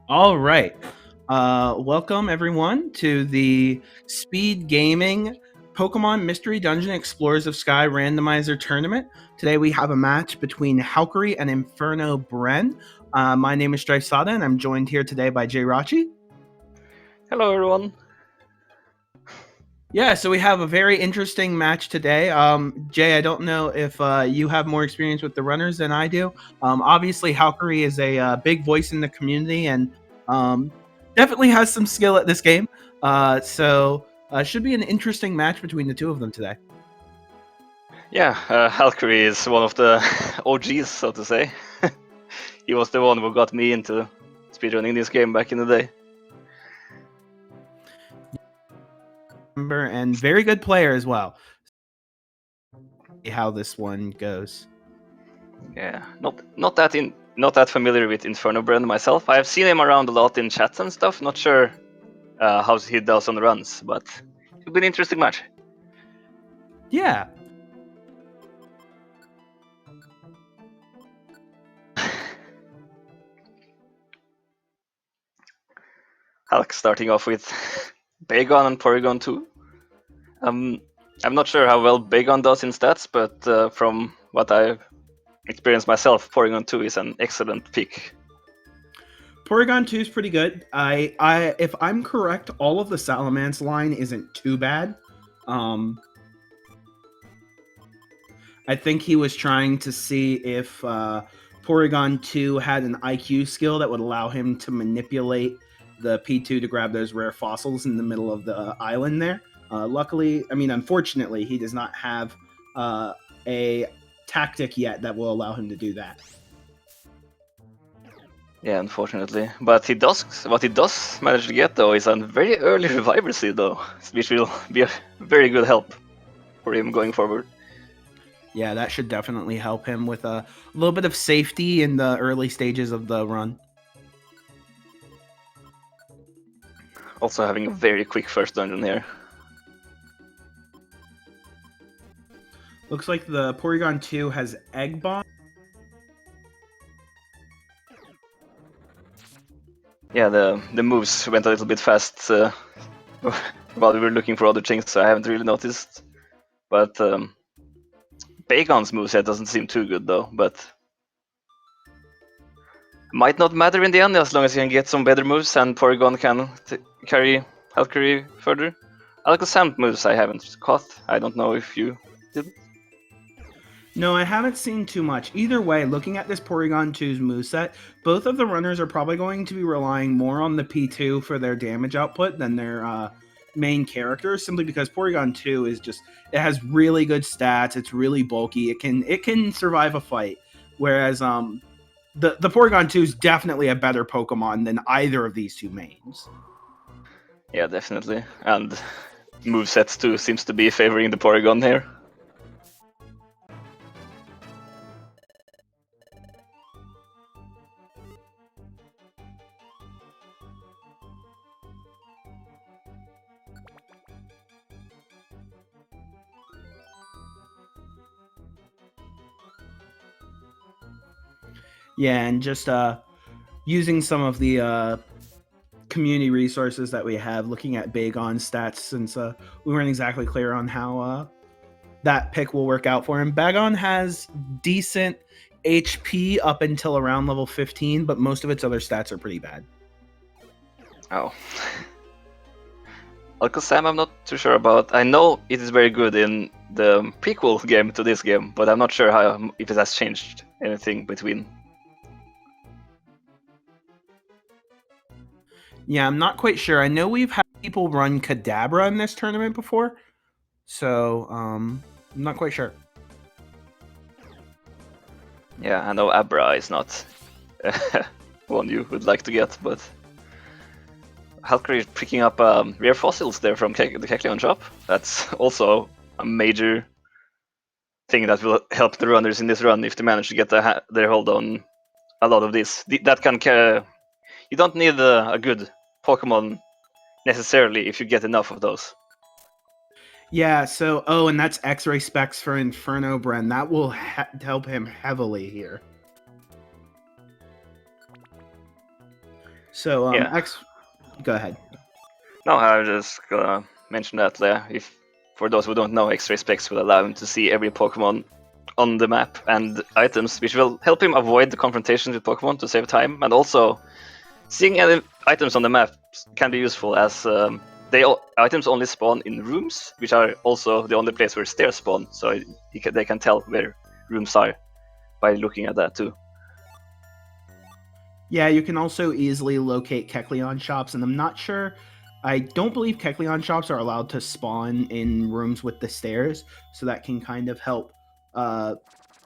All right. Welcome everyone to the SpeedGaming Pokemon Mystery Dungeon Explorers of Sky Randomizer Tournament. Today we have a match between halqery and InfernoBren. My name is Strife Sada, and I'm joined here today by Jay Rachi. Hello, everyone. Yeah, so we have a very interesting match today. Jay, I don't know if you have more experience with the runners than I do. Obviously, halqery is a big voice in the community and definitely has some skill at this game. So should be an interesting match between the two of them today. Yeah, halqery is one of the OGs, so to say. He was the one who got me into speedrunning this game back in the day. And very good player as well. See how this one goes. Yeah, not that familiar with InfernoBren myself. I've seen him around a lot in chats and stuff. Not sure how he does on the runs, but it'll be an interesting match. Yeah. Halk starting off with Bagon and Porygon 2. I'm not sure how well Bagon does in stats, but from what I've experienced myself, Porygon 2 is an excellent pick. Porygon 2 is pretty good. If I'm correct, all of the Salamence line isn't too bad. I think he was trying to see if Porygon 2 had an IQ skill that would allow him to manipulate the P2 to grab those rare fossils in the middle of the island there. Unfortunately, he does not have a tactic yet that will allow him to do that. Yeah, unfortunately. But what he does manage to get, though, is a very early Reviver Seed, though, which will be a very good help for him going forward. Yeah, that should definitely help him with a little bit of safety in the early stages of the run. Also having a very quick first dungeon here. Looks like the Porygon 2 has Egg Bomb. Yeah, the moves went a little bit fast while we were looking for other things, so I haven't really noticed. But Bagon's moveset doesn't seem too good, though, but might not matter in the end as long as he can get some better moves and Porygon can carry halqery further. Alakazam moves I haven't caught. I don't know if you did. No, I haven't seen too much. Either way, looking at this Porygon 2's moveset, both of the runners are probably going to be relying more on the P2 for their damage output than their main characters, simply because Porygon 2 is just, it has really good stats, it's really bulky, it can survive a fight. Whereas the Porygon 2 is definitely a better Pokemon than either of these two mains. Yeah, definitely. And movesets too seems to be favoring the Porygon here. Yeah, and just using some of the community resources that we have, looking at Bagon's stats, since we weren't exactly clear on how that pick will work out for him. Bagon has decent HP up until around level 15, but most of its other stats are pretty bad. Oh. Alakazam I'm not too sure about. I know it is very good in the prequel game to this game, but I'm not sure if it has changed anything between. Yeah, I'm not quite sure. I know we've had people run Kadabra in this tournament before, so I'm not quite sure. Yeah, I know Abra is not one you would like to get, but halqery is picking up rare fossils there from the Kecleon shop. That's also a major thing that will help the runners in this run if they manage to get their hold on a lot of this. That can you don't need a good Pokemon necessarily if you get enough of those. Yeah, so, and that's X-ray specs for InfernoBren. That will help him heavily here. So Yeah. Go ahead. No, I was just gonna mention that if for those who don't know, X-ray specs will allow him to see every Pokemon on the map and items, which will help him avoid the confrontations with Pokemon to save time. And also, seeing any items on the map can be useful as items only spawn in rooms, which are also the only place where stairs spawn. So they can tell where rooms are by looking at that too. Yeah, you can also easily locate Kecleon shops, and I'm not sure. I don't believe Kecleon shops are allowed to spawn in rooms with the stairs, so that can kind of help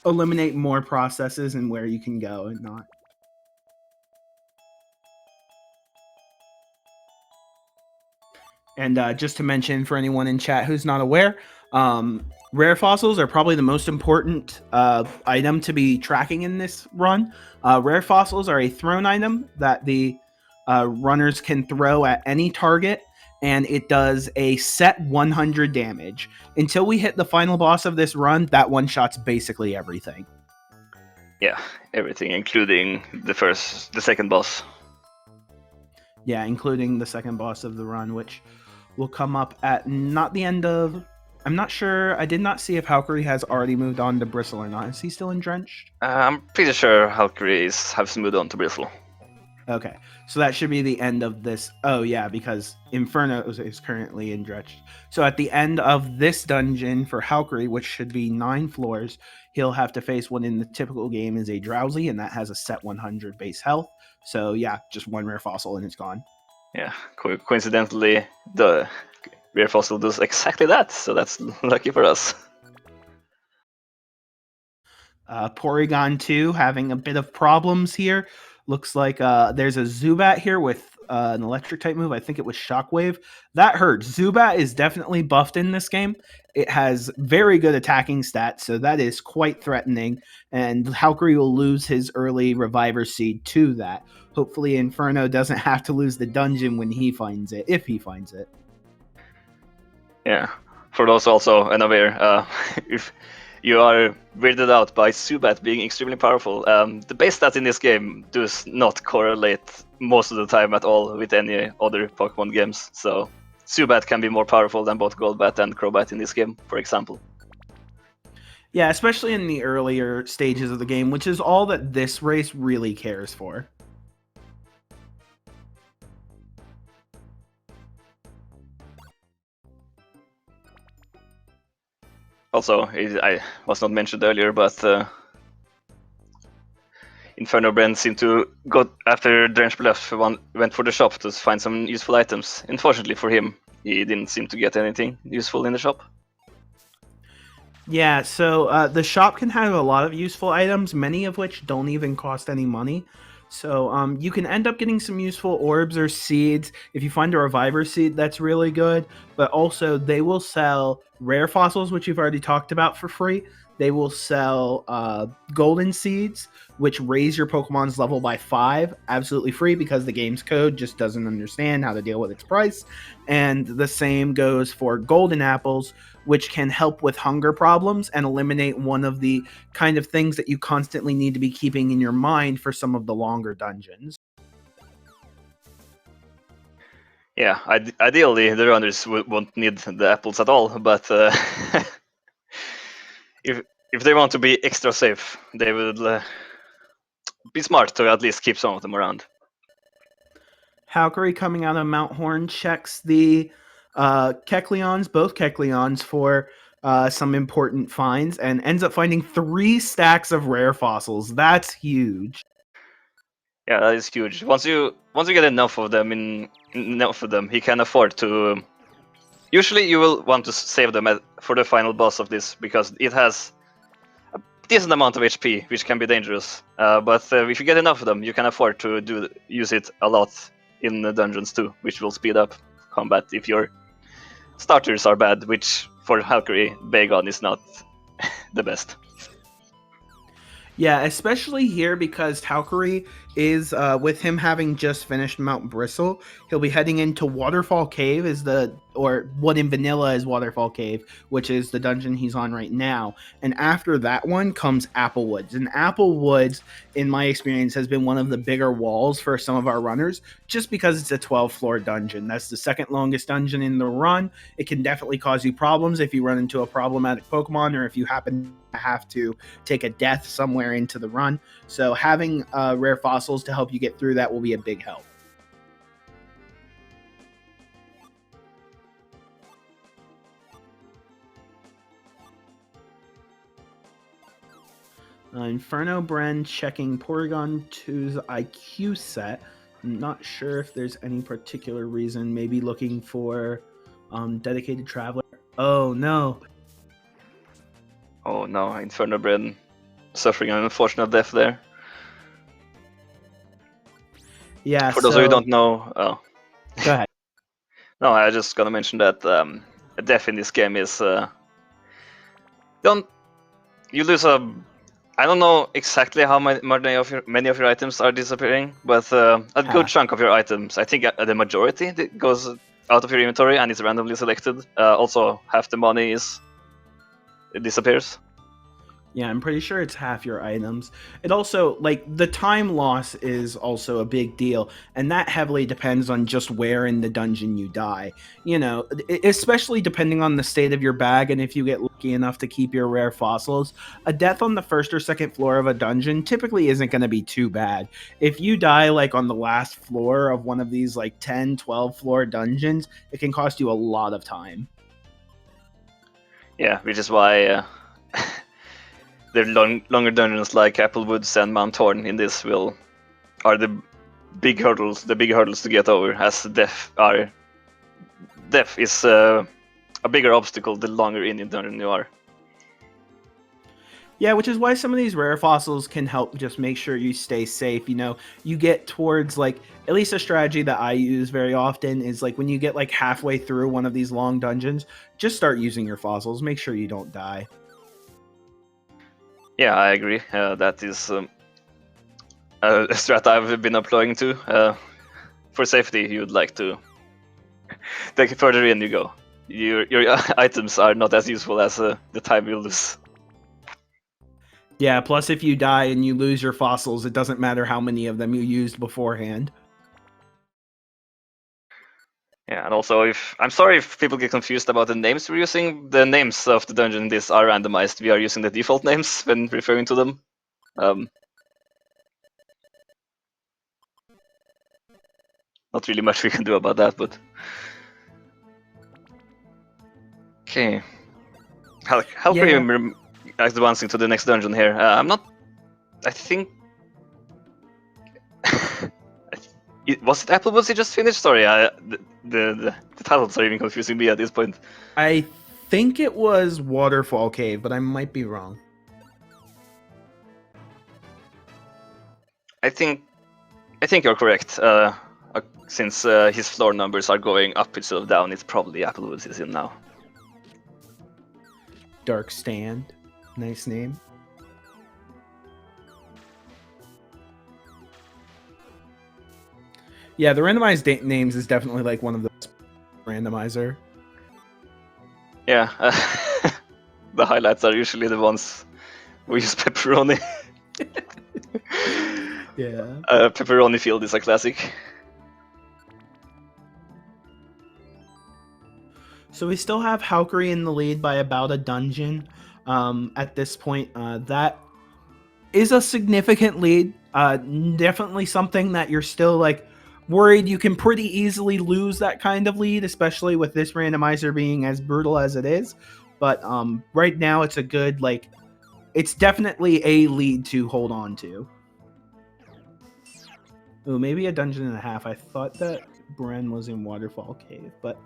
eliminate more processes and where you can go and not. And just to mention for anyone in chat who's not aware, rare fossils are probably the most important item to be tracking in this run. Rare fossils are a thrown item that the runners can throw at any target, and it does a set 100 damage. Until we hit the final boss of this run, that one-shots basically everything. Yeah, everything, including the second boss. Yeah, including the second boss of the run, which will come up at not the end of... I'm not sure. I did not see if halqery has already moved on to Bristle or not. Is he still in Drenched? I'm pretty sure halqery has moved on to Bristle. Okay, so that should be the end of this. Oh yeah, because Inferno is currently in Drenched. So at the end of this dungeon for halqery, which should be 9 floors, he'll have to face what in the typical game is a Drowsy, and that has a set 100 base health. So yeah, just 1 rare fossil and it's gone. Yeah, coincidentally, the rare fossil does exactly that, so that's lucky for us. Porygon 2 having a bit of problems here. Looks like there's a Zubat here with an electric type move. I think it was Shockwave. That hurts. Zubat is definitely buffed in this game. It has very good attacking stats, so that is quite threatening. And halqery will lose his early Reviver Seed to that. Hopefully Inferno doesn't have to lose the dungeon when he finds it, if he finds it. Yeah. For those also unaware, if you are weirded out by Zubat being extremely powerful, the base stats in this game does not correlate most of the time at all with any other Pokemon games. So Zubat can be more powerful than both Golbat and Crobat in this game, for example. Yeah, especially in the earlier stages of the game, which is all that this race really cares for. Also, I was not mentioned earlier, but InfernoBren seemed to go after Drenched Bluff, went for the shop to find some useful items. Unfortunately for him, he didn't seem to get anything useful in the shop. Yeah, so the shop can have a lot of useful items, many of which don't even cost any money. So you can end up getting some useful orbs or seeds. If you find a Reviver Seed, that's really good. But also, they will sell rare fossils, which you've already talked about, for free. They will sell golden seeds, which raise your Pokemon's level by 5, absolutely free, because the game's code just doesn't understand how to deal with its price. And the same goes for golden apples, which can help with hunger problems and eliminate one of the kind of things that you constantly need to be keeping in your mind for some of the longer dungeons. Yeah, ideally the runners won't need the apples at all, but if they want to be extra safe, they would be smart to at least keep some of them around. halqery coming out of Mount Horn checks the Kecleons, both Kecleons, for some important finds, and ends up finding 3 stacks of rare fossils. That's huge. Yeah, that is huge. Once you get enough of them, he can afford to. Usually, you will want to save them for the final boss of this because it has a decent amount of HP, which can be dangerous. But if you get enough of them, you can afford to use it a lot in the dungeons too, which will speed up combat if your starters are bad, which for halqery, Bagon is not the best. Yeah, especially here because halqery is with him having just finished Mount Bristle, he'll be heading into Waterfall Cave, or what in vanilla is Waterfall Cave, which is the dungeon he's on right now. And after that one comes Applewoods. And Applewoods, in my experience, has been one of the bigger walls for some of our runners, just because it's a 12-floor dungeon. That's the second longest dungeon in the run. It can definitely cause you problems if you run into a problematic Pokemon, or if you happen to have to take a death somewhere into the run. So having rare fossils to help you get through that will be a big help. InfernoBren checking Porygon 2's IQ set. I'm not sure if there's any particular reason. Maybe looking for dedicated traveler. Oh no. Oh no, InfernoBren suffering an unfortunate death there. Yeah. For those of you who don't know, Go ahead. No, I just gonna mention that a death in this game is you lose a. I don't know exactly how many of your items are disappearing, but a good chunk of your items, I think the majority goes out of your inventory and is randomly selected. Also, half the money it disappears. Yeah, I'm pretty sure it's half your items. It also, like, the time loss is also a big deal, and that heavily depends on just where in the dungeon you die. You know, especially depending on the state of your bag, and if you get lucky enough to keep your rare fossils, a death on the first or second floor of a dungeon typically isn't going to be too bad. If you die, like, on the last floor of one of these, like, 10, 12-floor dungeons, it can cost you a lot of time. Yeah, which is why... the longer dungeons like Applewoods and Mount Horn in this are the big hurdles to get over, as death is a bigger obstacle the longer in the dungeon you are. Yeah, which is why some of these rare fossils can help just make sure you stay safe. You know, you get towards, like, at least a strategy that I use very often is, like, when you get like halfway through one of these long dungeons, just start using your fossils. Make sure you don't die. Yeah, I agree. That is a strat I've been employing too. For safety, you'd like to the further in you go. Your items are not as useful as the time you lose. Yeah, plus if you die and you lose your fossils, it doesn't matter how many of them you used beforehand. Yeah, and also, I'm sorry if people get confused about the names we're using. The names of the dungeon in this are randomized. We are using the default names when referring to them. Not really much we can do about that, but... Okay. How can you advancing to the next dungeon here? I'm not... I think... Was it Applewoods he just finished? Sorry, the titles are even confusing me at this point. I think it was Waterfall Cave, but I might be wrong. I think you're correct. Since his floor numbers are going up instead of down, it's probably Applewoods is in now. Dark Stand, nice name. Yeah, the randomized names is definitely like one of the randomizer. Yeah, the highlights are usually the ones we use pepperoni. Yeah. Pepperoni Field is a classic. So we still have halqery in the lead by about a dungeon at this point. That is a significant lead. Definitely something that you're still like worried you can pretty easily lose that kind of lead, especially with this randomizer being as brutal as it is. But right now it's a good, like, it's definitely a lead to hold on to. Ooh, maybe a dungeon and a half. I thought that Bren was in Waterfall Cave, but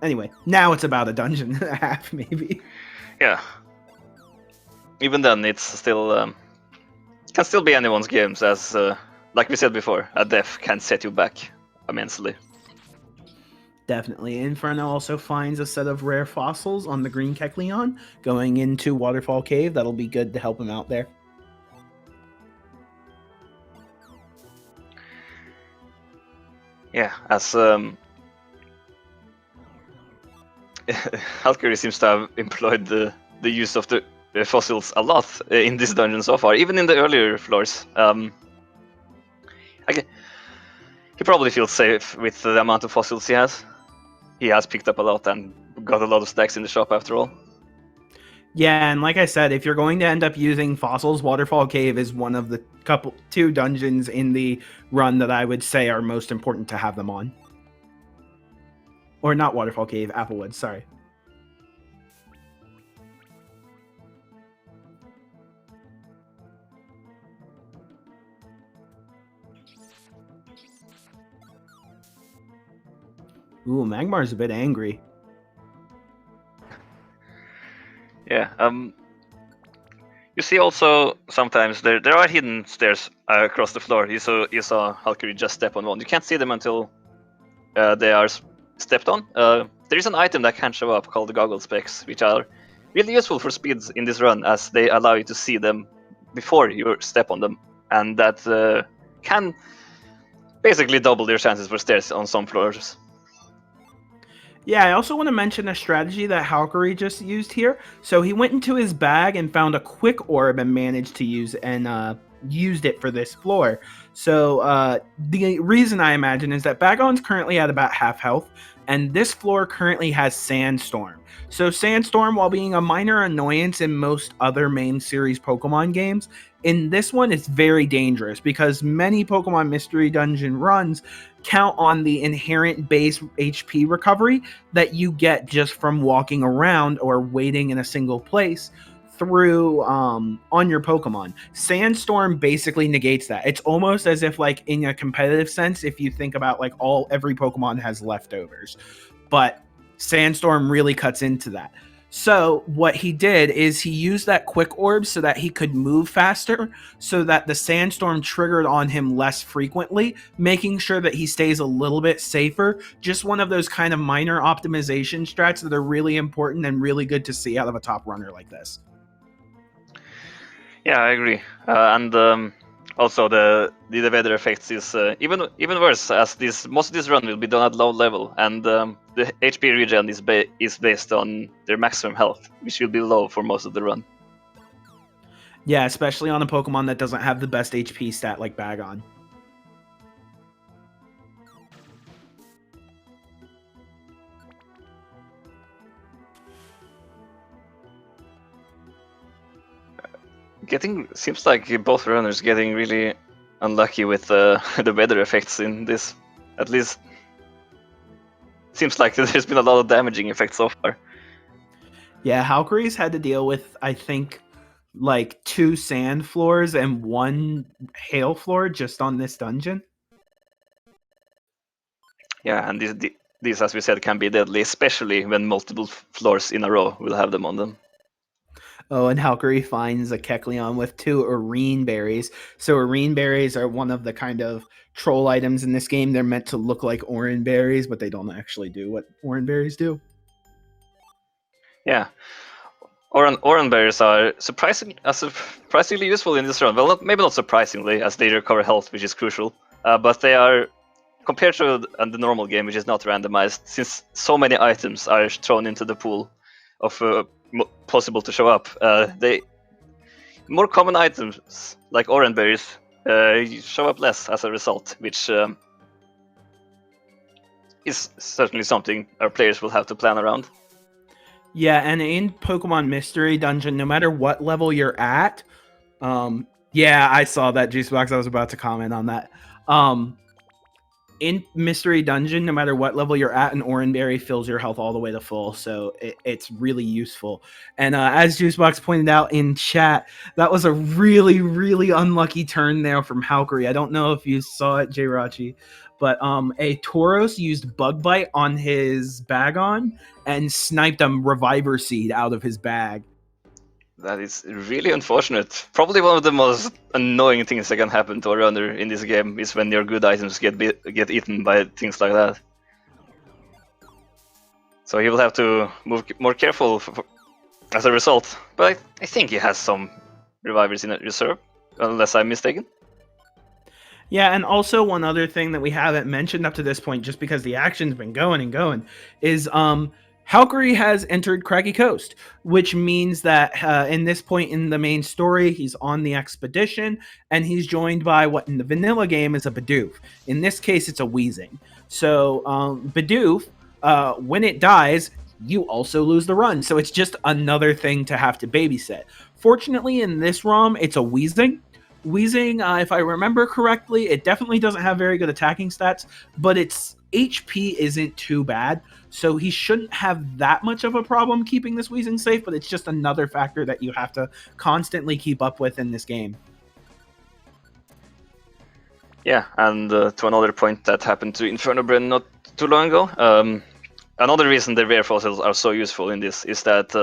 anyway, now it's about a dungeon and a half, maybe. Yeah. Even then, it's still can still be anyone's games, as like we said before, a death can set you back immensely. Definitely. Inferno also finds a set of rare fossils on the Green Kecleon going into Waterfall Cave. That'll be good to help him out there. Yeah, as halqery seems to have employed the use of the fossils a lot in this dungeon so far, even in the earlier floors. He probably feels safe with the amount of fossils he has. He has picked up a lot and got a lot of stacks in the shop after all. Yeah, and like I said, if you're going to end up using fossils, Waterfall Cave is one of the two dungeons in the run that I would say are most important to have them on. Or not Waterfall Cave, Applewood, sorry. Ooh, Magmar's a bit angry. Yeah, you see also sometimes there are hidden stairs across the floor. You saw halqery just step on one. You can't see them until they are stepped on. There is an item that can show up called the goggle specs, which are really useful for speeds in this run, as they allow you to see them before you step on them, and that can basically double your chances for stairs on some floors. Yeah, I also want to mention a strategy that halqery just used here. So he went into his bag and found a quick orb and managed to use and used it for this floor. So the reason I imagine is that Bagon's currently at about half health, and this floor currently has Sandstorm. So Sandstorm, while being a minor annoyance in most other main series Pokemon games, in this one it's very dangerous because many Pokemon Mystery Dungeon runs count on the inherent base HP recovery that you get just from walking around or waiting in a single place through on your Pokemon. Sandstorm basically negates that. It's almost as if, like, in a competitive sense, if you think about like every Pokemon has leftovers, but Sandstorm really cuts into that. So what he did is he used that quick orb so that he could move faster, so that the Sandstorm triggered on him less frequently, making sure that he stays a little bit safer. Just one of those kind of minor optimization strats that are really important and really good to see out of a top runner like this. Yeah, I agree. And also the weather effects is even worse, as most of this run will be done at low level, and the HP regen is based on their maximum health, which will be low for most of the run. Yeah, especially on a Pokemon that doesn't have the best HP stat like Bagon. Seems like both runners getting really unlucky with the weather effects in this. At least seems like there's been a lot of damaging effects so far. Yeah, halqery's had to deal with, I think, like 2 sand floors and 1 hail floor just on this dungeon. Yeah, and these, as we said, can be deadly, especially when multiple floors in a row will have them on them. Oh, and halqery finds a Kecleon with 2 Arene berries. So Arene berries are one of the kind of troll items in this game. They're meant to look like Oran berries, but they don't actually do what Oran berries do. Yeah. Oran berries are surprisingly useful in this run. Well, maybe not surprisingly, as they recover health, which is crucial. But they are, compared to the normal game, which is not randomized, since so many items are thrown into the pool of possible to show up, more common items like oran berries show up less as a result, which is certainly something our players will have to plan around. Yeah, and in Pokemon Mystery Dungeon, no matter what level you're at, yeah, I saw that, Juicebox. I was about to comment on that. In Mystery Dungeon, no matter what level you're at, an Oran berry fills your health all the way to full, so it's really useful. And as Juicebox pointed out in chat, that was a really, really unlucky turn there from halqery. I don't know if you saw it, Jirachi, but a Tauros used Bug Bite on his Bagon and sniped a Reviver Seed out of his bag. That is really unfortunate. Probably one of the most annoying things that can happen to a runner in this game is when your good items get eaten by things like that. So he will have to move more careful as a result. But I think he has some revivers in reserve, unless I'm mistaken. Yeah, and also one other thing that we haven't mentioned up to this point, just because the action's been going and going, is halqery has entered Craggy Coast, which means that in this point in the main story, he's on the expedition, and he's joined by what in the vanilla game is a Bidoof. In this case, it's a Weezing. So Bidoof, when it dies, you also lose the run. So it's just another thing to have to babysit. Fortunately, in this ROM, it's a Weezing. Weezing, if I remember correctly, it definitely doesn't have very good attacking stats, but its HP isn't too bad, so he shouldn't have that much of a problem keeping this Weezing safe, but it's just another factor that you have to constantly keep up with in this game. Yeah, and to another point that happened to InfernoBren not too long ago, another reason the rare fossils are so useful in this is that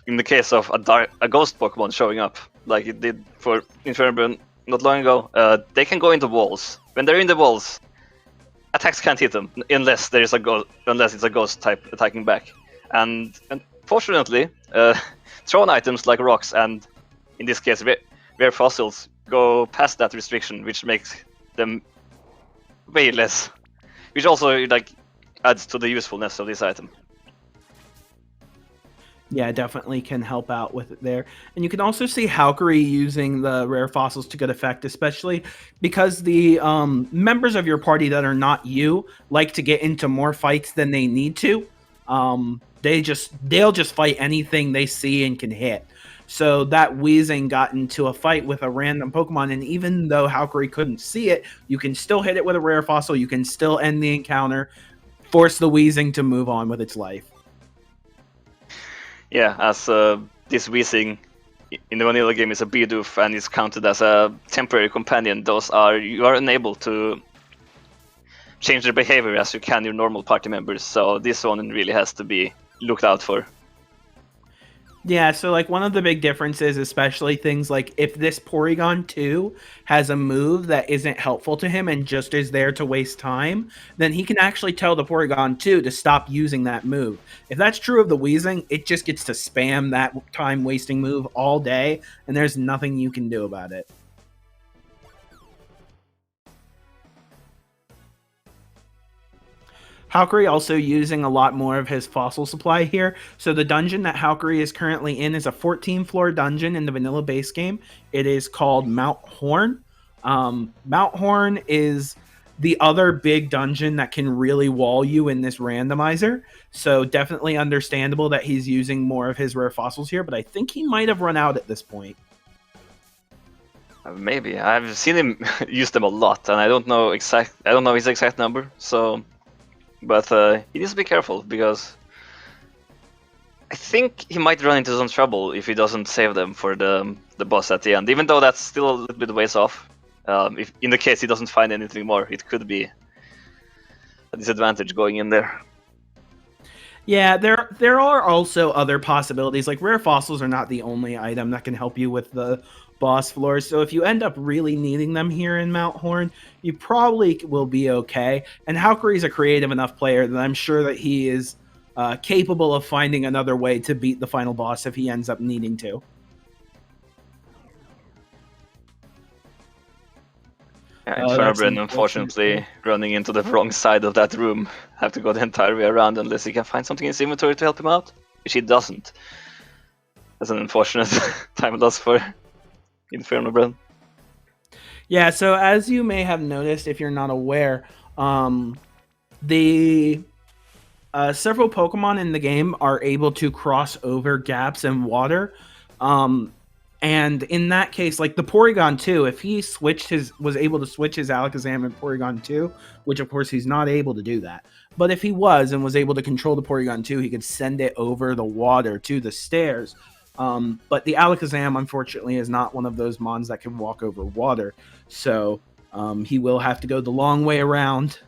in the case of a ghost Pokemon showing up, like it did for InfernoBren not long ago, they can go into walls. When they're in the walls, attacks can't hit them unless there is unless it's a ghost type attacking back. And fortunately, thrown items like rocks and in this case rare fossils go past that restriction, which makes them way less, which also like adds to the usefulness of this item. Yeah, definitely can help out with it there. And you can also see halqery using the rare fossils to good effect, especially because the members of your party that are not you like to get into more fights than they need to. They'll just fight anything they see and can hit. So that Weezing got into a fight with a random Pokemon, and even though halqery couldn't see it, you can still hit it with a rare fossil. You can still end the encounter, force the Weezing to move on with its life. Yeah, as this Weezing in the vanilla game is a Bidoof and is counted as a temporary companion, you are unable to change their behavior as you can your normal party members. So this one really has to be looked out for. Yeah, so like one of the big differences, especially things like if this Porygon 2 has a move that isn't helpful to him and just is there to waste time, then he can actually tell the Porygon 2 to stop using that move. If that's true of the Weezing, it just gets to spam that time wasting move all day, and there's nothing you can do about it. halqery also using a lot more of his fossil supply here. So the dungeon that halqery is currently in is a 14-floor dungeon in the vanilla base game. It is called Mount Horn. Mount Horn is the other big dungeon that can really wall you in this randomizer. So definitely understandable that he's using more of his rare fossils here, but I think he might have run out at this point. Maybe I've seen him use them a lot, and I don't know his exact number. So. But he needs to be careful because I think he might run into some trouble if he doesn't save them for the boss at the end. Even though that's still a little bit ways off. If in the case he doesn't find anything more, it could be a disadvantage going in there. Yeah, there are also other possibilities. Like rare fossils are not the only item that can help you with the boss floors. So if you end up really needing them here in Mount Horn, you probably will be okay. And halqery is a creative enough player that I'm sure that he is capable of finding another way to beat the final boss if he ends up needing to. Yeah, InfernoBren, unfortunately, running into the wrong side of that room. Have to go the entire way around unless he can find something in his inventory to help him out, which he doesn't. That's an unfortunate time loss for InfernoBren. Yeah, so as you may have noticed, if you're not aware, the several Pokemon in the game are able to cross over gaps in water. And in that case, like the Porygon 2, if he was able to switch his Alakazam and Porygon 2, which of course he's not able to do that, but if he was and was able to control the Porygon 2, he could send it over the water to the stairs. But the Alakazam, unfortunately, is not one of those mons that can walk over water, so he will have to go the long way around.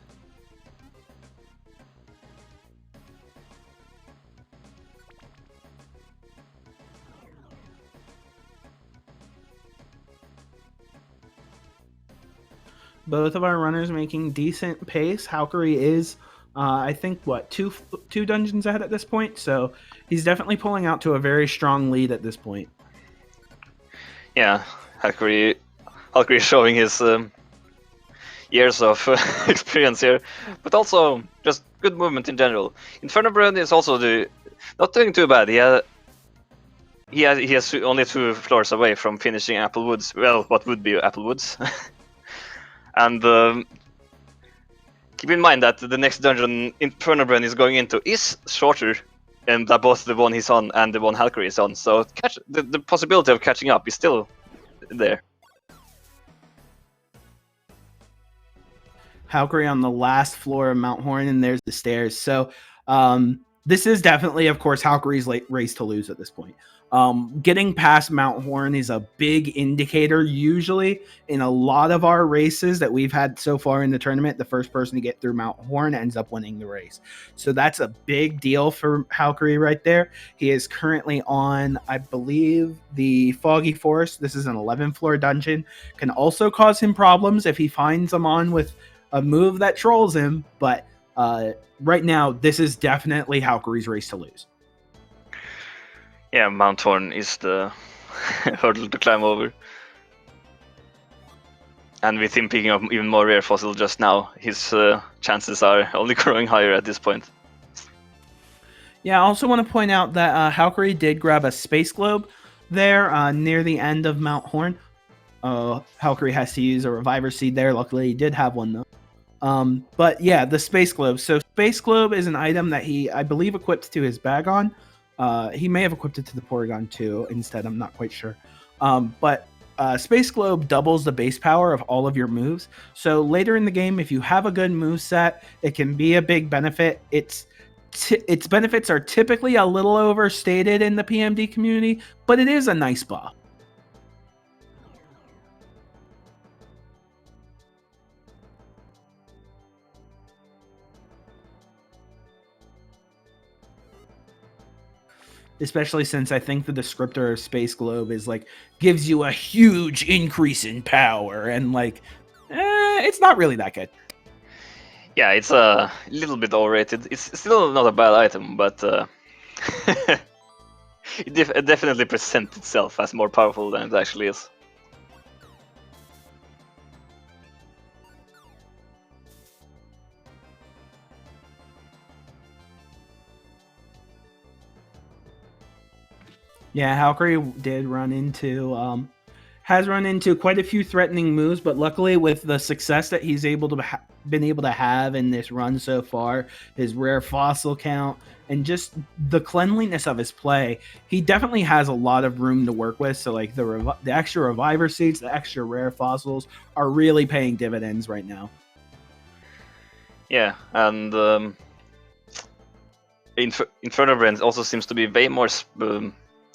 Both of our runners making decent pace. halqery is, I think, two dungeons ahead at this point. So he's definitely pulling out to a very strong lead at this point. Yeah, halqery showing his years of experience here, but also just good movement in general. InfernoBren is also not doing too bad. He has only 2 floors away from finishing Applewoods. Well, what would be Applewoods? And keep in mind that the next dungeon InfernoBren is going into is shorter, and that both the one he's on and the one halqery is on. So the possibility of catching up is still there. halqery on the last floor of Mount Horn, and there's the stairs. So this is definitely, of course, halqery's race to lose at this point. Getting past Mount Horn is a big indicator. Usually in a lot of our races that we've had so far in the tournament, the first person to get through Mount Horn ends up winning the race. So that's a big deal for halqery right there. He is currently on, I believe, the Foggy Forest. This is an 11th floor dungeon. Can also cause him problems if he finds them on with a move that trolls him. But right now, this is definitely halqery's race to lose. Yeah, Mount Horn is the hurdle to climb over. And with him picking up even more rare fossil just now, his chances are only growing higher at this point. Yeah, I also want to point out that halqery did grab a space globe there near the end of Mount Horn. halqery has to use a reviver seed there. Luckily, he did have one, though. But yeah, the space globe. So space globe is an item that he, I believe, equipped to his Bagon. He may have equipped it to the Porygon too instead. I'm not quite sure. But Space Globe doubles the base power of all of your moves. So later in the game, if you have a good move set, it can be a big benefit. Its benefits are typically a little overstated in the PMD community, but it is a nice buff. Especially since I think the descriptor of Space Globe is like gives you a huge increase in power, and like it's not really that good. Yeah, it's a little bit overrated. It's still not a bad item, but it definitely presents itself as more powerful than it actually is. Yeah, halqery has run into quite a few threatening moves, but luckily with the success that he's been able to have in this run so far, his rare fossil count, and just the cleanliness of his play, he definitely has a lot of room to work with. So like the extra reviver seeds, the extra rare fossils are really paying dividends right now. Yeah, and InfernoBren also seems to be way more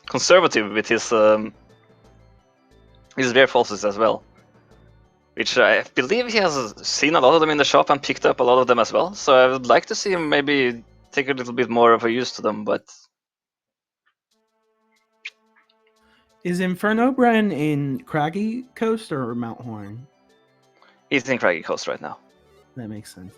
conservative with his rare fossils as well, which I believe he has seen a lot of them in the shop and picked up a lot of them as well. So I would like to see him maybe take a little bit more of a use to them. But is InfernoBren in Craggy Coast or Mount Horn? he's in Craggy Coast right now. That makes sense.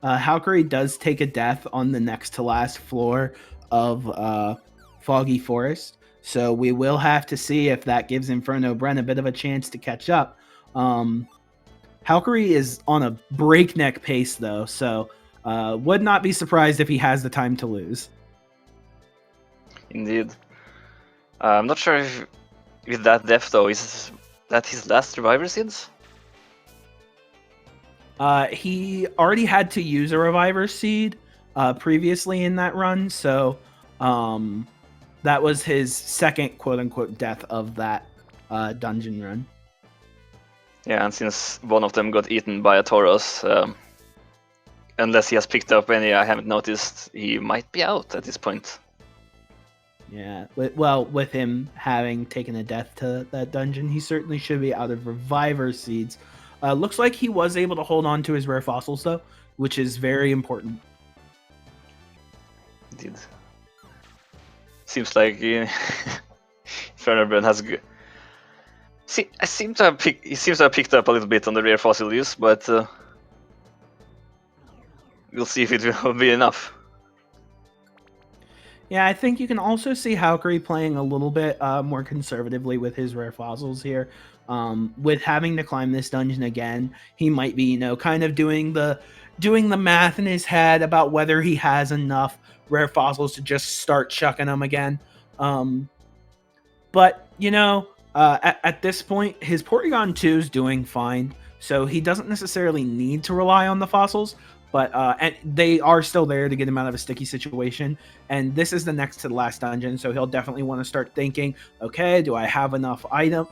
halqery does take a death on the next to last floor of Foggy Forest, so we will have to see if that gives InfernoBren a bit of a chance to catch up. halqery is on a breakneck pace, though, so would not be surprised if he has the time to lose. Indeed. I'm not sure if with that death, though, is that his last reviver seeds? He already had to use a reviver seed previously in that run, so that was his second quote-unquote death of that dungeon run. Yeah, and since one of them got eaten by a Tauros, unless he has picked up any I haven't noticed, he might be out at this point. Yeah, with him having taken a death to that dungeon, he certainly should be out of reviver seeds. Looks like he was able to hold on to his rare fossils, though, which is very important. Indeed. Seems like InfernoBren has good. See, he seems to have picked up a little bit on the rare fossil use, but we'll see if it will be enough. Yeah, I think you can also see halqery playing a little bit more conservatively with his rare fossils here. With having to climb this dungeon again, he might be, kind of doing the math in his head about whether he has enough rare fossils to just start chucking them again. But at this point, his Porygon 2 is doing fine, so he doesn't necessarily need to rely on the fossils. But and they are still there to get him out of a sticky situation. And this is the next to the last dungeon, so he'll definitely want to start thinking, okay, do I have enough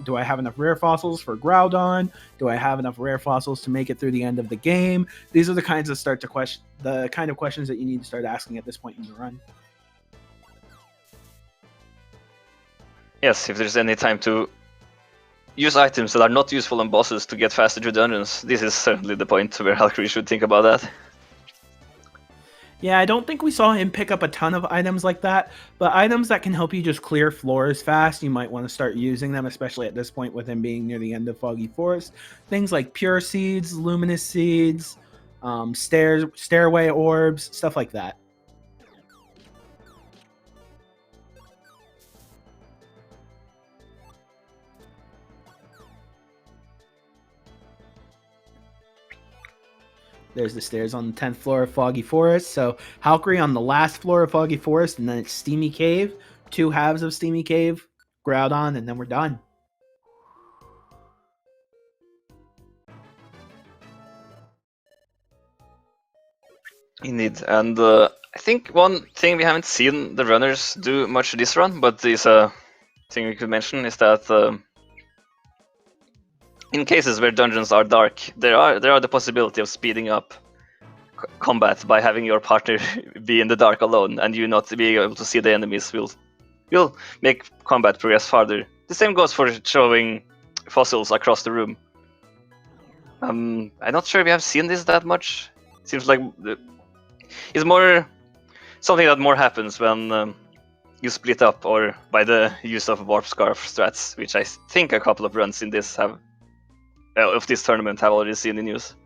Do I have enough rare fossils for Groudon? Do I have enough rare fossils to make it through the end of the game? These are the kinds of questions that you need to start asking at this point in the run. Yes, if there's any time to use items that are not useful on bosses to get faster through dungeons, this is certainly the point where halqery should think about that. Yeah, I don't think we saw him pick up a ton of items like that, but items that can help you just clear floors fast, you might want to start using them, especially at this point with him being near the end of Foggy Forest. Things like Pure Seeds, Luminous Seeds, Stairway Orbs, stuff like that. There's the stairs on the 10th floor of Foggy Forest. So halqery on the last floor of Foggy Forest, and then it's Steamy Cave. 2 halves of Steamy Cave, Groudon, and then we're done. Indeed, and I think one thing we haven't seen the runners do much this run, but is a thing we could mention, is that in cases where dungeons are dark, there are the possibility of speeding up combat by having your partner be in the dark alone, and you not being able to see the enemies will make combat progress farther. The same goes for showing fossils across the room. I'm not sure we have seen this that much. It seems like it's more something that more happens when you split up, or by the use of Warp Scarf strats, which I think a couple of runs in this of this tournament have already seen in use.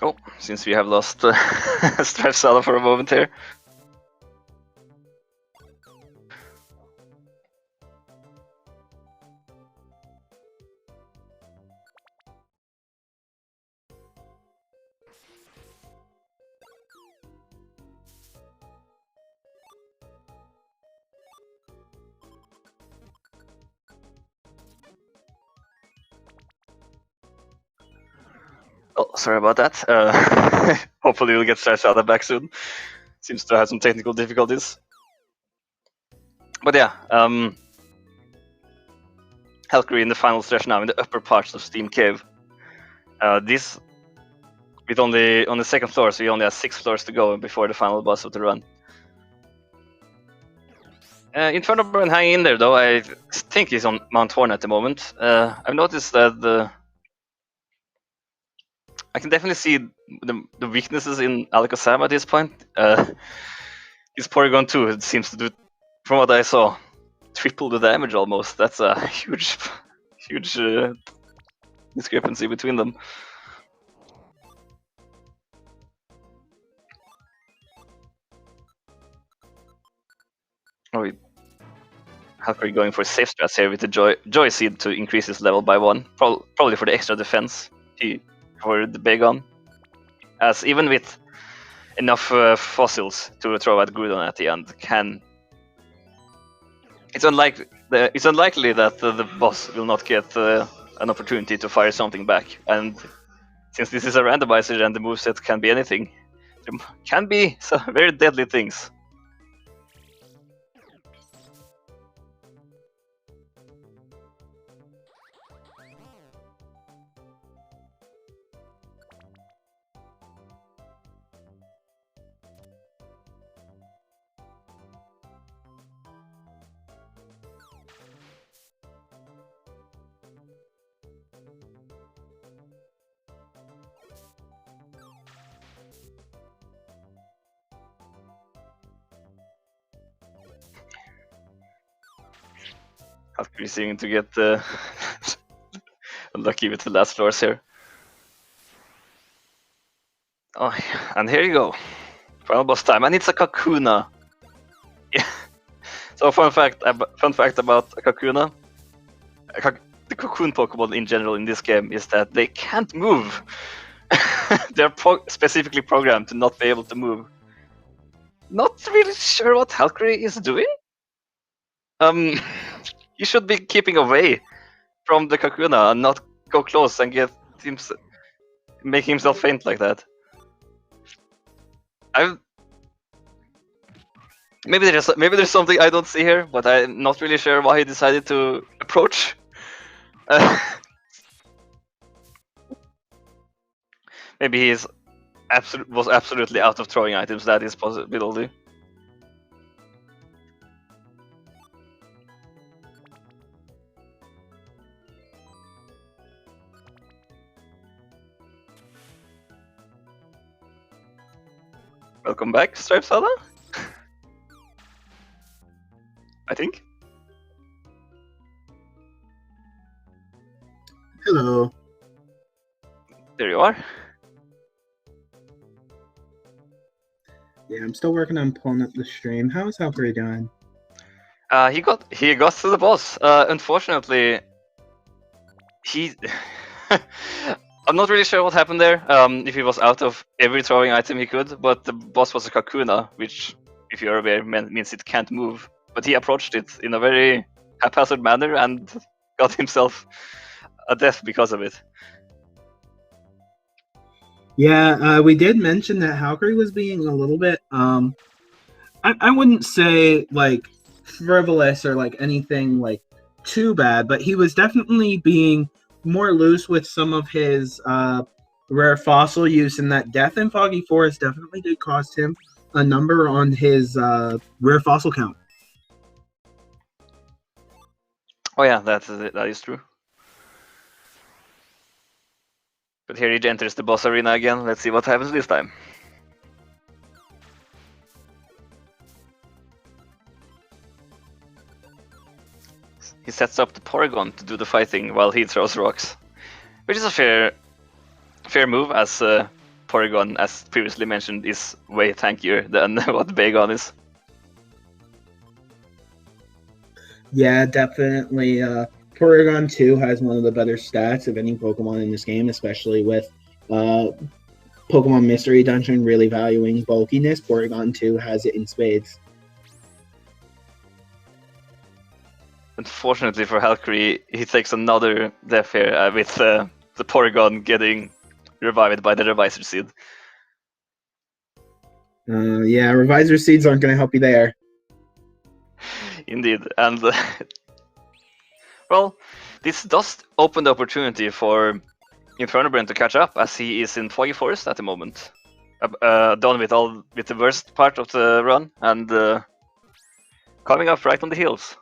Oh, since we have lost Strafsala for a moment here. Oh, sorry about that. Hopefully we'll get Strafsala back soon. Seems to have some technical difficulties. But yeah, halqery in the final stretch now in the upper parts of Steam Cave. This, with only on the second floor, so you only have 6 floors to go before the final boss of the run. InfernoBren hanging in there though. I think he's on Mount Horn at the moment. I've noticed that I can definitely see the weaknesses in Alakazam at this point. His Porygon 2 it seems to do, from what I saw, triple the damage almost. That's a huge huge discrepancy between them. Oh, halqery going for safe strats here with the joy seed to increase his level by 1, probably for the extra defense for the Bagon. As even with enough fossils to throw at Grudon at the end, it's unlikely that the boss will not get an opportunity to fire something back. And since this is a randomizer and the moveset can be anything, there can be some very deadly things. halqery seeming to get lucky with the last floors here. Oh, and here you go. Final boss time, and it's a Kakuna. Yeah. So fun fact about a Kakuna. The Cocoon Pokemon in general in this game is that they can't move. They're specifically programmed to not be able to move. Not really sure what halqery is doing. He should be keeping away from the Kakuna and not go close and make himself faint like that. Maybe there's something I don't see here, but I'm not really sure why he decided to approach. Maybe he was absolutely out of throwing items. That is possibility. Welcome back, Stripe Sada. I think. Hello. There you are. Yeah, I'm still working on pulling up the stream. How's halqery doing? He got to the boss. Unfortunately, he. I'm not really sure what happened there. If he was out of every throwing item he could, but the boss was a Kakuna, which, if you're aware, means it can't move. But he approached it in a very haphazard manner and got himself a death because of it. Yeah, we did mention that halqery was being a little bit, I wouldn't say like frivolous or like anything like too bad, but he was definitely being more loose with some of his rare fossil use, and that death in Foggy Forest definitely did cost him a number on his rare fossil count. Oh yeah, that is true. But here he enters the boss arena again. Let's see what happens this time. He sets up the Porygon to do the fighting while he throws rocks, which is a fair move, as Porygon, as previously mentioned, is way tankier than what Bagon is. Yeah, definitely. Porygon 2 has one of the better stats of any Pokemon in this game, especially with Pokemon Mystery Dungeon really valuing bulkiness. Porygon 2 has it in spades. Unfortunately for halqery, he takes another death here with the Porygon getting revived by the Revisor Seed. Yeah, Revisor Seeds aren't going to help you there. Indeed, and well, this does open the opportunity for InfernoBren to catch up, as he is in Foggy Forest at the moment. Done with the worst part of the run, and coming up right on the hills.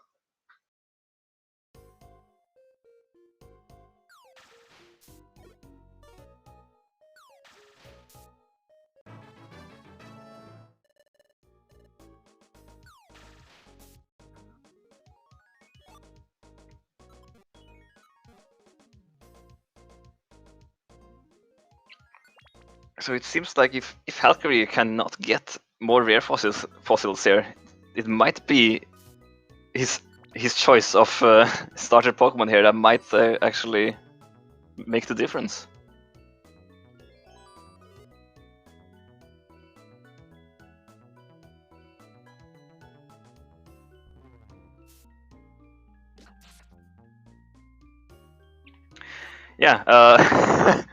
So it seems like if halqery cannot get more rare fossils here, it might be his choice of starter Pokemon here that might actually make the difference. Yeah,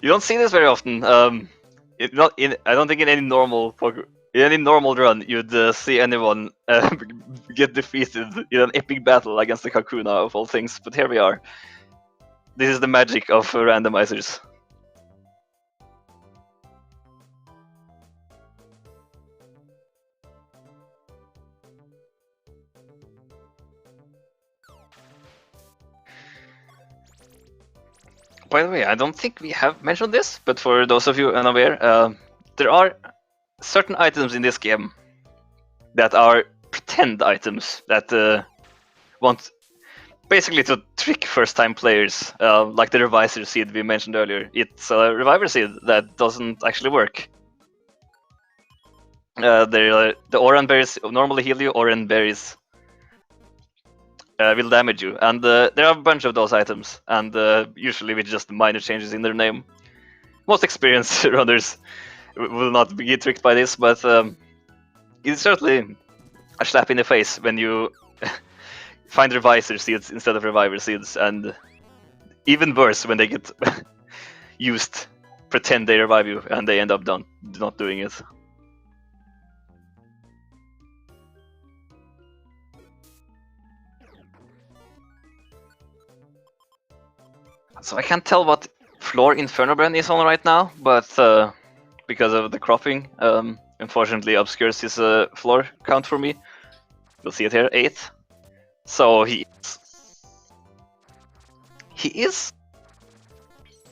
you don't see this very often. I don't think in any normal run you'd see anyone get defeated in an epic battle against the Kakuna of all things. But here we are. This is the magic of randomizers. By the way, I don't think we have mentioned this, but for those of you unaware, there are certain items in this game that are pretend items that want basically to trick first-time players, like the Reviser seed we mentioned earlier. It's a Reviver seed that doesn't actually work. The Oran berries normally heal you, Oran berries will damage you, and there are a bunch of those items, and usually with just minor changes in their name. Most experienced runners will not be tricked by this, but it's certainly a slap in the face when you find Reviser seeds instead of Reviver seeds, and even worse when they get used, pretend they revive you, and they end up not doing it. So I can't tell what floor InfernoBren is on right now, but because of the cropping, unfortunately obscures his floor count for me. We'll see it here, 8. So he is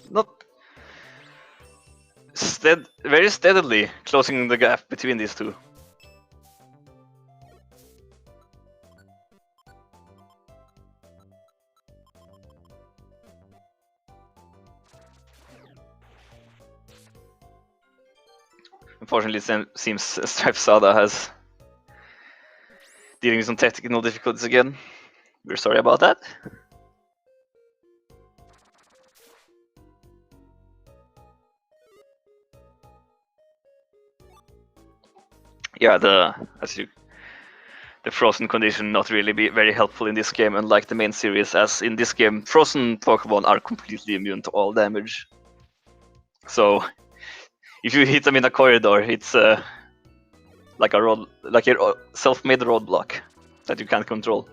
not very steadily closing the gap between these two. Unfortunately, it seems Stripe Sada has dealing with some technical difficulties again. We're sorry about that. Yeah, the frozen condition not really be very helpful in this game, unlike the main series, as in this game frozen Pokemon are completely immune to all damage. So if you hit them in a corridor, it's like a self-made roadblock that you can't control.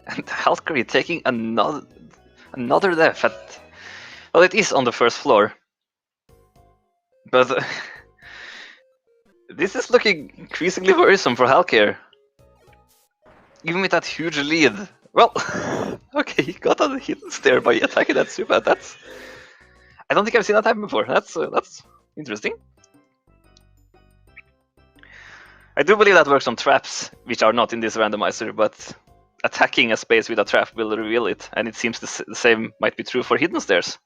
And halqery taking another death at, well, it is on the first floor, but this is looking increasingly worrisome for halqery. Even with that huge lead. Well, okay, he got a hidden stare by attacking that Zubat. That's, I don't think I've seen that happen before. That's interesting. I do believe that works on traps, which are not in this randomizer, but attacking a space with a trap will reveal it, and it seems the same might be true for hidden stairs.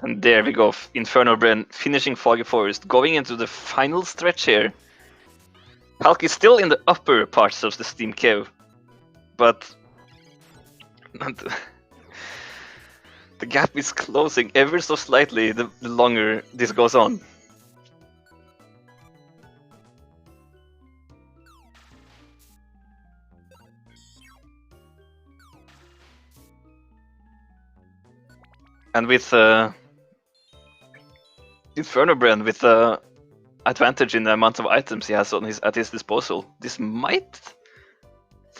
And there we go, InfernoBren finishing Foggy Forest, going into the final stretch here. Hulk is still in the upper parts of the Steam Cave, but the gap is closing ever so slightly the longer this goes on. And with InfernoBren, with the advantage in the amount of items he has at his disposal, this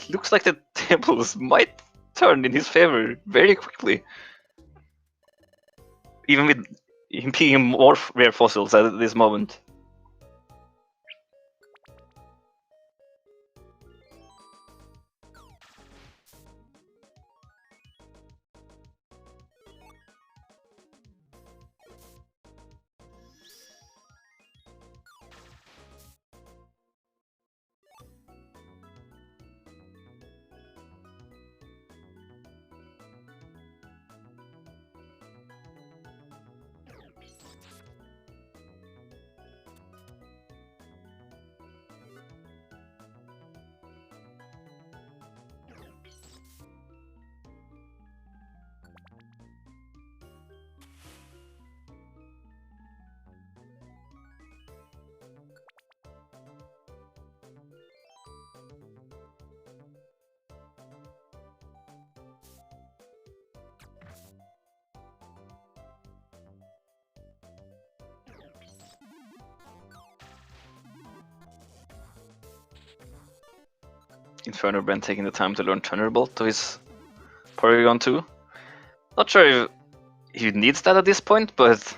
looks like the tables might turn in his favor very quickly. Even with him being more rare fossils at this moment. InfernoBren taking the time to learn Thunderbolt to his Porygon 2. Not sure if he needs that at this point, but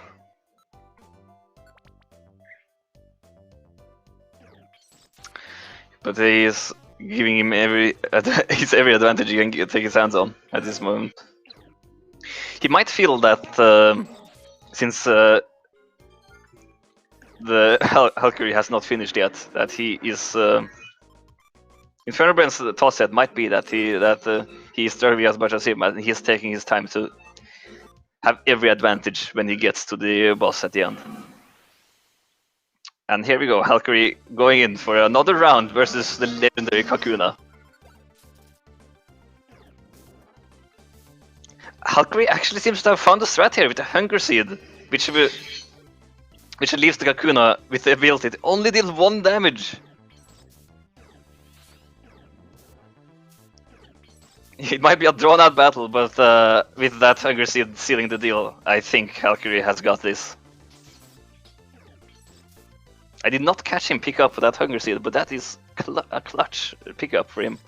he's giving him every advantage he can take his hands on at this moment. He might feel that since the halqery has not finished yet, that he is InfernoBren's toss set might be that he is struggling as much as him, and he's taking his time to have every advantage when he gets to the boss at the end. And here we go, halqery going in for another round versus the legendary Kakuna. halqery actually seems to have found a strat here with the Hunger Seed, which leaves the Kakuna with the ability to only deal 1 damage. It might be a drawn-out battle, but with that Hunger Seed sealing the deal, I think halqery has got this. I did not catch him pick up that Hunger Seed, but that is a clutch pickup for him.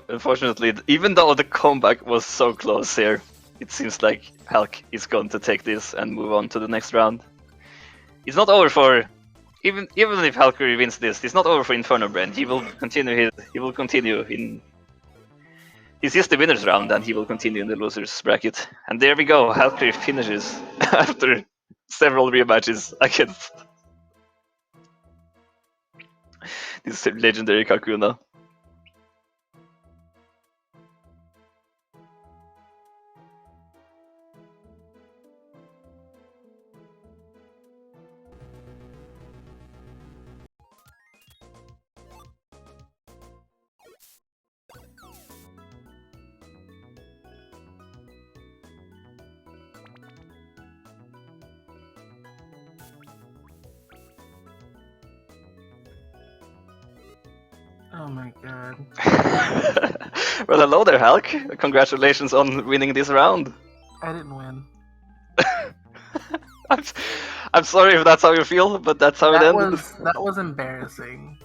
Unfortunately, even though the comeback was so close here, it seems like Halk is going to take this and move on to the next round. It's not over for even if halqery wins this. It's not over for InfernoBren. He will continue. This is the winners round, and he will continue in the losers bracket. And there we go. halqery finishes after several rematches against this legendary Kakuna. Oh my god. Well, hello there, Halk. Congratulations on winning this round. I didn't win. I'm sorry if that's how you feel, but that's how it ended. That was embarrassing.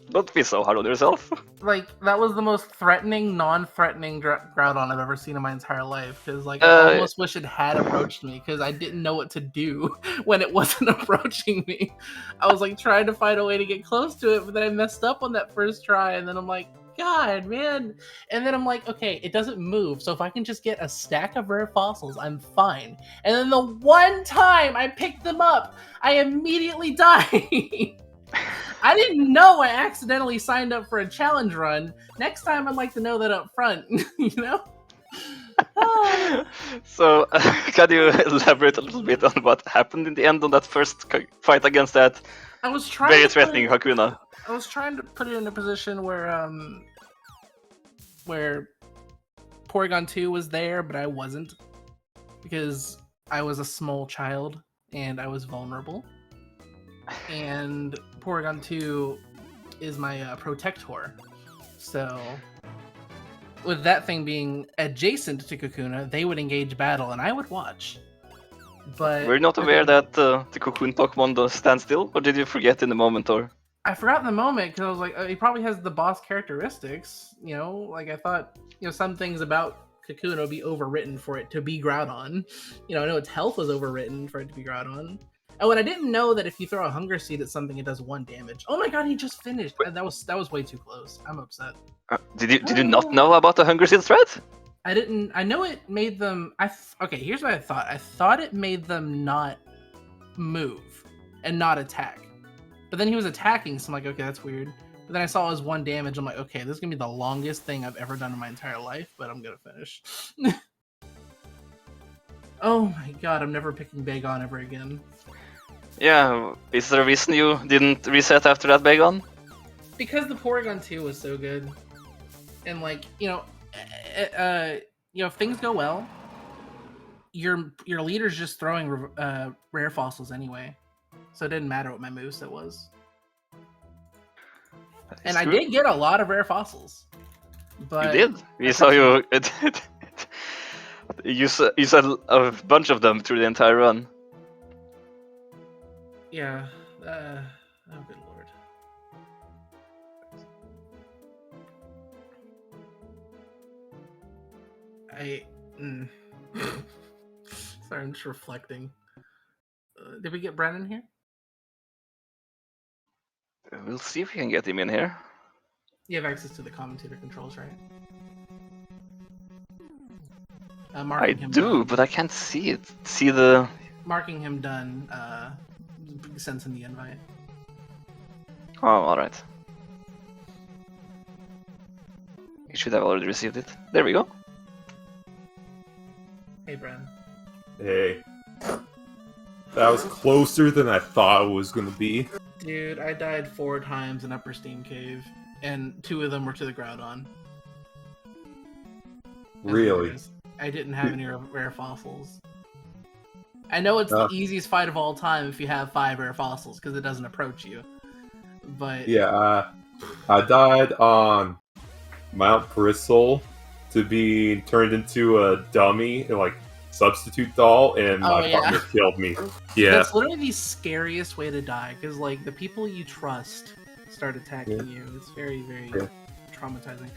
Don't be so hard on yourself. Like, that was the most threatening, non-threatening Groudon I've ever seen in my entire life. Because, like, I almost wish it had approached me, because I didn't know what to do when it wasn't approaching me. I was, like, trying to find a way to get close to it, but then I messed up on that first try, and then I'm like, God, man. And then I'm like, okay, it doesn't move, so if I can just get a stack of rare fossils, I'm fine. And then the one time I picked them up, I immediately died. I didn't know I accidentally signed up for a challenge run. Next time, I'd like to know that up front, you know? So, can you elaborate a little bit on what happened in the end on that first fight against that very threatening Kakuna? I was trying to put it in a position where Porygon 2 was there, but I wasn't. Because I was a small child, and I was vulnerable. And Porygon 2 is my protector. So, with that thing being adjacent to Kakuna, they would engage battle, and I would watch. But were you not aware that the Cocoon Pokemon does stand still, or did you forget in the moment, or? I forgot in the moment, because I was like, he probably has the boss characteristics, you know? Like, I thought, you know, some things about Kakuna would be overwritten for it to be Groudon. You know, I know its health was overwritten for it to be Groudon. Oh, and I didn't know that if you throw a Hunger Seed at something, it does 1 damage. Oh my god, he just finished. That was way too close. I'm upset. Did you not know about the Hunger Seed threat? I didn't. I know it made them. Okay, here's what I thought. I thought it made them not move and not attack. But then he was attacking, so I'm like, okay, that's weird. But then I saw it was 1 damage. I'm like, okay, this is gonna be the longest thing I've ever done in my entire life, but I'm gonna finish. Oh my god, I'm never picking Bagon ever again. Yeah, is there a reason you didn't reset after that Bagon? Because the Porygon 2 was so good. And like, you know, if things go well, your leader's just throwing rare fossils anyway. So it didn't matter what my moveset was. And I did get a lot of rare fossils. But you did. We saw you. You saw a bunch of them through the entire run. Yeah. Oh, good lord. Sorry, I'm just reflecting. Did we get Brennan here? We'll see if we can get him in here. You have access to the commentator controls, right? I do, but I can't see it. See the... Marking him done sends him the invite. Oh, alright. You should have already received it. There we go. Hey, Bren. Hey. That was closer than I thought it was going to be. Dude, I died 4 times in Upper Steam Cave, and 2 of them were to the Groudon. Really? I didn't have any rare fossils. I know it's the easiest fight of all time if you have 5 rare fossils, because it doesn't approach you. But yeah, I died on Mount Bristle to be turned into a dummy, like substitute doll, and my partner killed me. Yeah, that's literally the scariest way to die, because like the people you trust start attacking you. It's very, very traumatizing.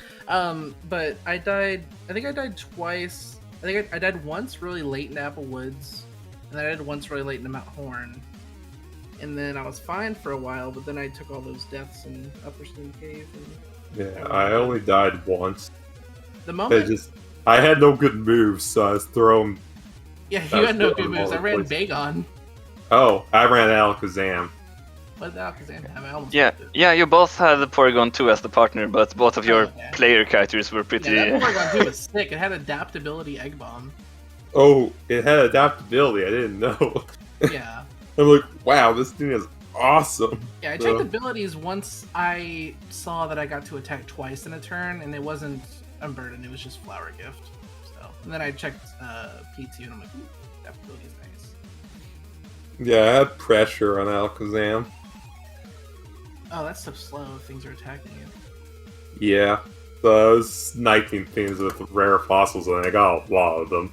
But I died. I think I died twice. I think I died once really late in Apple Woods, and then I died once really late in Mount Horn. And then I was fine for a while, but then I took all those deaths in Upper Steam Cave. And I only died once. The moment I had no good moves, so I was throwing. Yeah, you had no good moves. I ran Bagon. Oh, I ran Alakazam. What did Alakazam have? I almost yeah, you both had the Porygon 2 as the partner, but both of your player characters were pretty... Yeah, that Porygon 2 was sick. It had adaptability Egg Bomb. Oh, it had adaptability. I didn't know. Yeah. I'm like, wow, this thing is awesome. Yeah, I checked abilities once I saw that I got to attack twice in a turn, and it wasn't Unburden, it was just Flower Gift. So, and then I checked P2, and I'm like, ooh, adaptability is nice. Yeah, I had pressure on Alakazam. Oh, that's so slow if things are attacking you. Yeah, so I was sniping things with rare fossils, and I got a lot of them.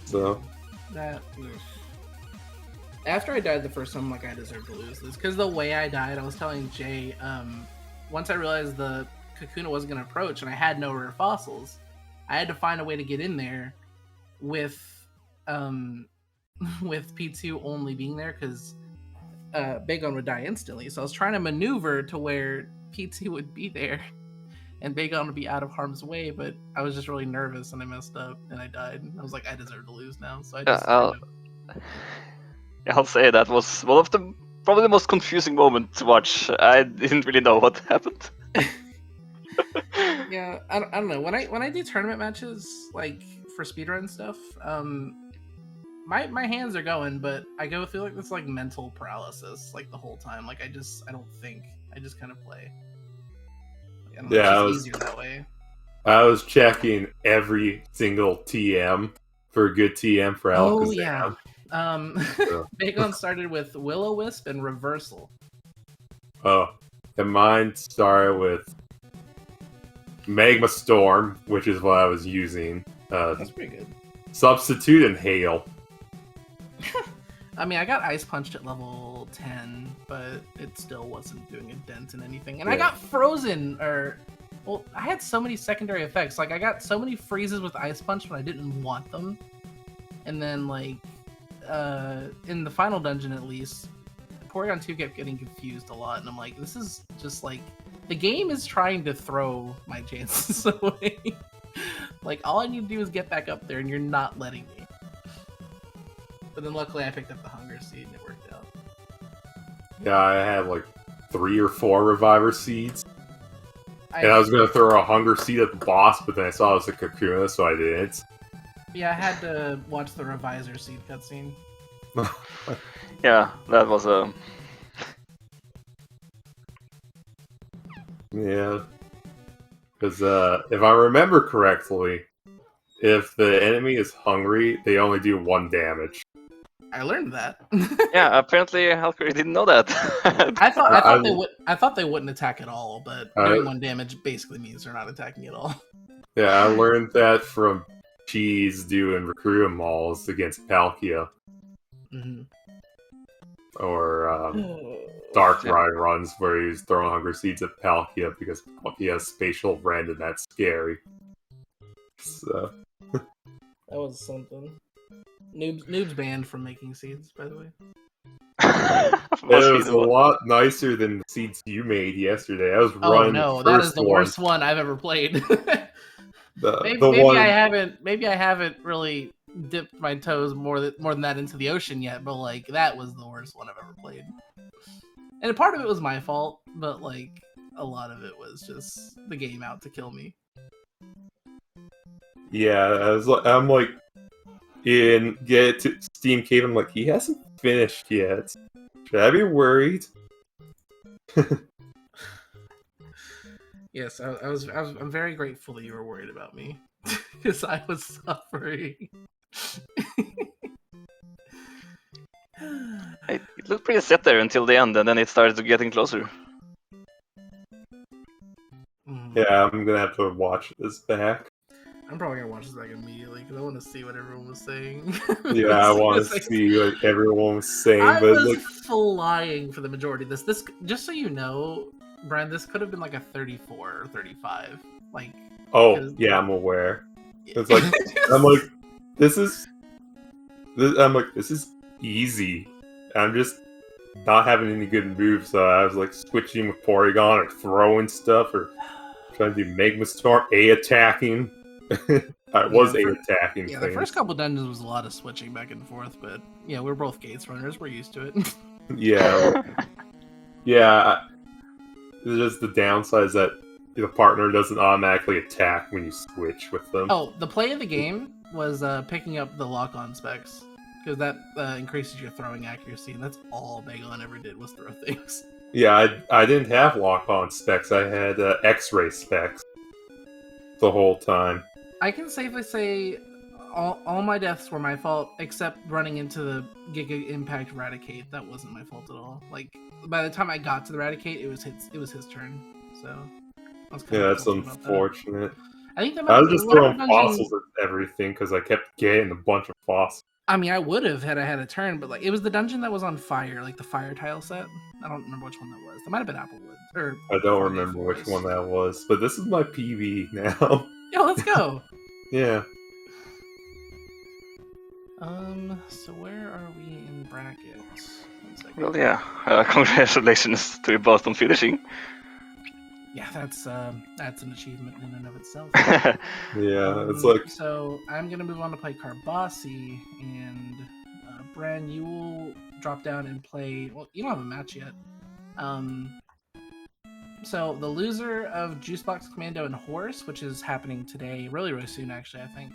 So that. After I died the first time, I'm like, I deserve to lose this. Because the way I died, I was telling Jay, once I realized the Kakuna wasn't going to approach and I had no rare fossils, I had to find a way to get in there with P2 only being there because Bagon would die instantly. So I was trying to maneuver to where P2 would be there and Bagon would be out of harm's way, but I was just really nervous and I messed up and I died. I was like, I deserve to lose now. So I just I'll say that was one of the probably the most confusing moments to watch. I didn't really know what happened. Yeah, I don't know. When I do tournament matches, like for speedrun stuff, my hands are going, but I feel like it's like mental paralysis like the whole time. Like I don't think. I just kind of play. Like, it's easier that way. I was checking every single TM for a good TM for Alakazam. Oh yeah. Bagon started with Will-O-Wisp and Reversal. Oh, and mine started with Magma Storm, which is what I was using. That's pretty good. Substitute and Hail. I mean, I got Ice Punched at level 10, but it still wasn't doing a dent in anything. And I got Frozen, well, I had so many secondary effects. Like, I got so many freezes with Ice Punch when I didn't want them. And then, like, in the final dungeon at least, Porygon 2 kept getting confused a lot, and I'm like, this is just like the game is trying to throw my chances away. Like all I need to do is get back up there and you're not letting me. But then luckily I picked up the Hunger Seed and it worked out. Yeah, I had like 3 or 4 Reviver Seeds. And I was gonna throw a Hunger Seed at the boss, but then I saw it was a Kakuna, so I didn't. Yeah, I had to watch the Reviser Seed cutscene. Yeah, that was a... Yeah. Because if I remember correctly, if the enemy is hungry, they only do 1 damage. I learned that. Yeah, apparently halqery didn't know that. I thought they wouldn't attack at all, but doing 1 damage basically means they're not attacking at all. Yeah, I learned that from Cheese doing recruit mauls against Palkia. Mm-hmm. Or Darkrai runs where he's throwing Hunger Seeds at Palkia because Palkia has spatial rend and that's scary. So that was something. Noob's banned from making seeds, by the way. It was a lot nicer than the seeds you made yesterday. I was running. Oh no, the that is the one. worst one I've ever played. One... Maybe I haven't really dipped my toes more than that into the ocean yet, but like that was the worst one I've ever played. And part of it was my fault, but like a lot of it was just the game out to kill me. Yeah, I'm like in get to Steam Cave. I'm like, he hasn't finished yet. Should I be worried? Yes, I'm very grateful that you were worried about me because I was suffering. It looked pretty set there until the end, and then it started getting closer. Yeah, I'm gonna have to watch this back. I'm probably gonna watch this back immediately because I want to see what everyone was saying. Yeah, I want to see what everyone was saying. I but was like... flying for the majority of this. This, just so you know, Brian, this could have been like a 34 or 35. Like. Oh yeah, I'm aware. It's like I'm like, this is easy. I'm just not having any good moves, so I was like switching with Porygon or throwing stuff or trying to do Magma Storm, attacking. I was attacking. Yeah, the first couple dungeons was a lot of switching back and forth, but yeah, we're both Gates runners. We're used to it. Yeah, yeah. It's just the downside is that the partner doesn't automatically attack when you switch with them. Oh, the play of the game was picking up the lock-on specs. Because that increases your throwing accuracy, and that's all Bagon ever did was throw things. Yeah, I didn't have lock-on specs. I had X-ray specs the whole time. I can safely say all my deaths were my fault, except running into the Giga Impact Raticate. That wasn't my fault at all. Like by the time I got to the Raticate, it was his turn. So I was kind of that's unfortunate. I think I was just throwing fossils at everything because I kept getting a bunch of fossils. I mean, I would have had I had a turn, but like it was the dungeon that was on fire, like the fire tile set. I don't remember which one that was. That might have been Applewood. Or I don't remember which one that was, but this is my PB now. Yo, let's go. Yeah. So where are we in brackets? Well, yeah. Congratulations to you both on finishing. Yeah, that's an achievement in and of itself. Yeah, it's like... So, I'm going to move on to play Carbassi, and Bren, you will drop down and play... Well, you don't have a match yet. So, the loser of Juicebox Commando and Horse, which is happening today, really, really soon, actually, I think,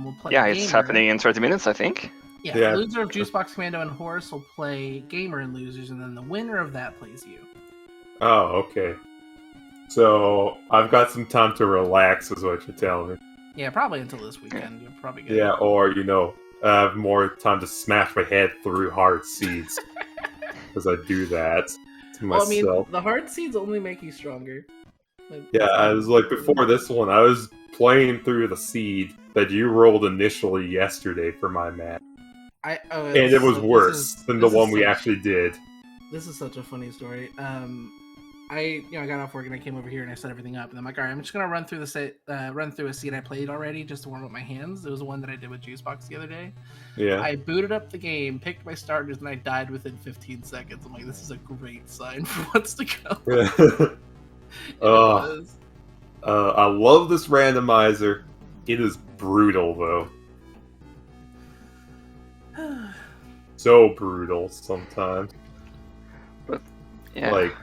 will play Yeah, Gamer. It's happening in 30 minutes, I think. Yeah, the loser of Juicebox Commando and Horse will play Gamer and Losers, and then the winner of that plays you. Oh, okay. So, I've got some time to relax, is what you're telling me. Yeah, probably until this weekend. You're probably good. Yeah, or, I have more time to smash my head through hard seeds. Because I do that to myself. Well, I mean, the hard seeds only make you stronger. Yeah, I was like, before this one, I was playing through the seed that you rolled initially yesterday for my match. And it was worse than the one we actually did. This is such a funny story. I got off work and I came over here and I set everything up and I'm like, all right, I'm just gonna run through a seed I played already just to warm up my hands. It was the one that I did with Juicebox the other day. Yeah. I booted up the game, picked my starters, and I died within 15 seconds. I'm like, this is a great sign for what's to come. I love this randomizer. It is brutal though. So brutal sometimes. But yeah. Like.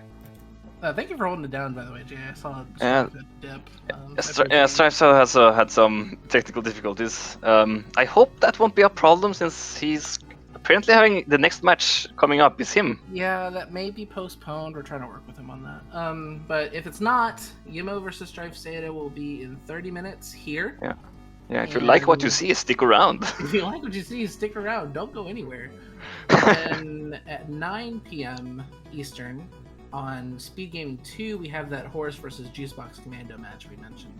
Thank you for holding it down, by the way, Jay. I saw a dip. Strife had some technical difficulties. I hope that won't be a problem since he's apparently having the next match coming up is him. Yeah, that may be postponed. We're trying to work with him on that. But if it's not, Yimo versus Strife Seda will be in 30 minutes here. Yeah. Yeah, if you like what you And see, stick around. If you like what you see, stick around. Don't go anywhere. And at 9 p.m. Eastern on SpeedGaming 2, we have that Horse versus Juicebox Commando match we mentioned.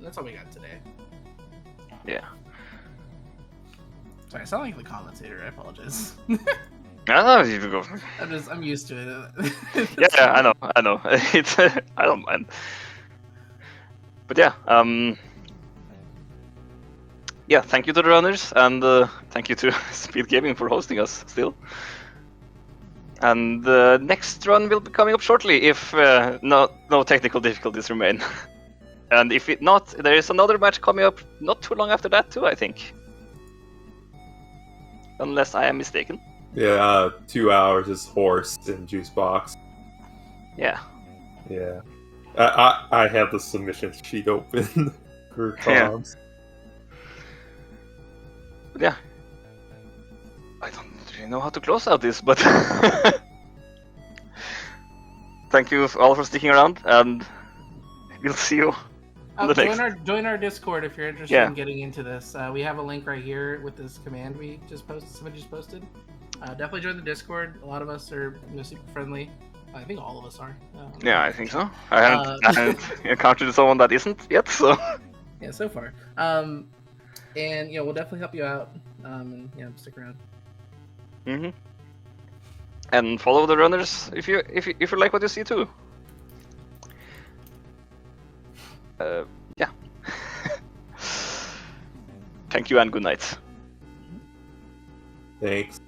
That's all we got today. Yeah. Sorry, I sound like the commentator. I apologize. I you go. I'm used to it. Yeah, I know. It's I don't mind. But yeah, yeah. Thank you to the runners, and thank you to SpeedGaming for hosting us still. And the next run will be coming up shortly if no technical difficulties remain. And if it not, there is another match coming up not too long after that too, I think. Unless I am mistaken. Yeah, 2 hours is Horse and Juicebox. Yeah. Yeah. I have the submission sheet open for comms. Yeah. I don't really know how to close out this, but thank you all for sticking around, and we'll see you. Join our Discord if you're interested in getting into this. We have a link right here with this command we just posted. Somebody just posted. Definitely join the Discord. A lot of us are super friendly. I think all of us are. Yeah, I think so. I haven't encountered someone that isn't yet, so. Yeah, so far. And we'll definitely help you out. And stick around. Mhm. And follow the runners if you like what you see too. Yeah. Thank you and good night. Thanks.